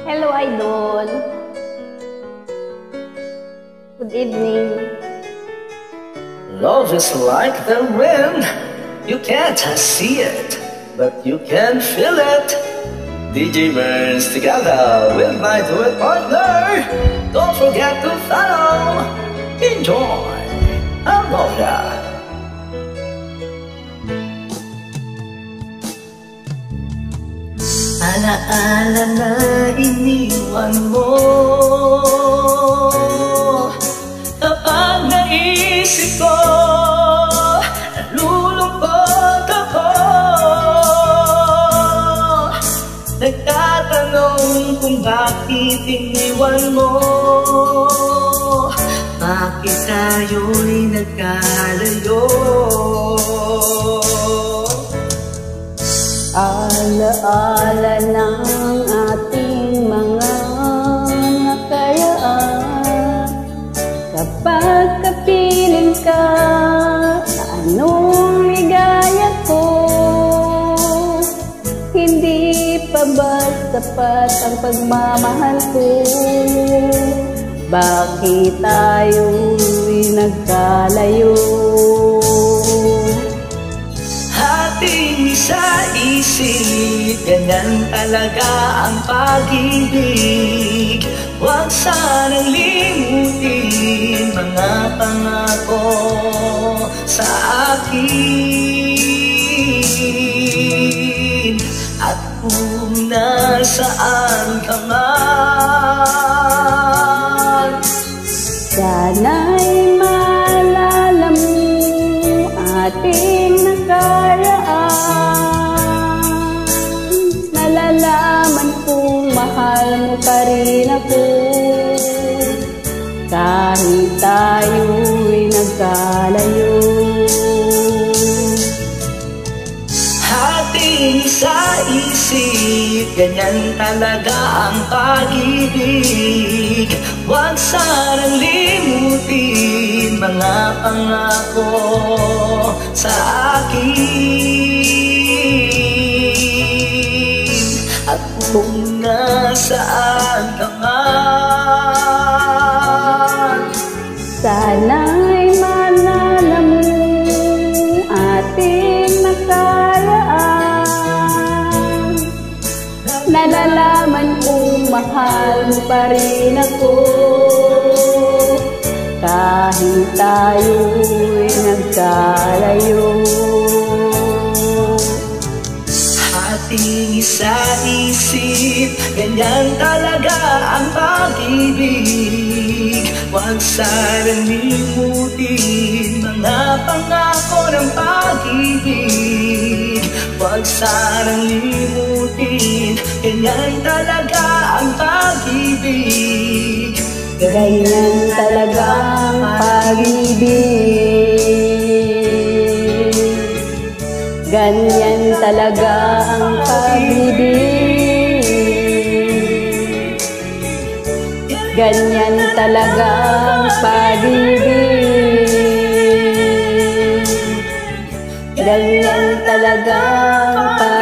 Hello, Idol. Good evening. Love is like the wind. You can't see it, but you can feel it. DJ Burns together with my duet partner. Don't forget to follow. Enjoy. Aloha. Alaala na iniwan mo. Kapag naisip ko, nalulungkot ako. Nagtatanong kung bakit iniwan mo. Bakit tayo'y nagkalayo? Alaala ng ating mga nakaraan. Kapag kapiling ka, anong ligaya ko? Hindi pa ba sapat ang pagmamahal ko? Bakit tayo'y nagkalayo? Ating isa-isip, ganyan talaga ang pag-ibig. Huwag sanang limutin mga pangako sa akin. At kung nasaan ka man, sana'y maalala mo ating nakaraan. Nalalaman kong mahal mo pa rin ako, kahit tayo'y nagkalayo. ating isa-isip, ganyan talaga ang pag-ibig. Huwag sanang limutin mga pangako sa akin. At kung nasaan ka man, sana'y maalala mo ating nakaraan. Nalalaman kong mahal mo pa rin ako, kahit tayo'y nagkalayo. ating isa-isip, ganyan talaga ang pag-ibig. Huwag sanang limutin mga pangako ng pag-ibig. Huwag sanang limutin, ganyan talaga ang pag-ibig. Ganyan talaga ang pag-ibig. Ganyan talaga ang pag-ibig. Ganyan talaga ang pag-ibig. Ganyan talaga ang pag-ibig.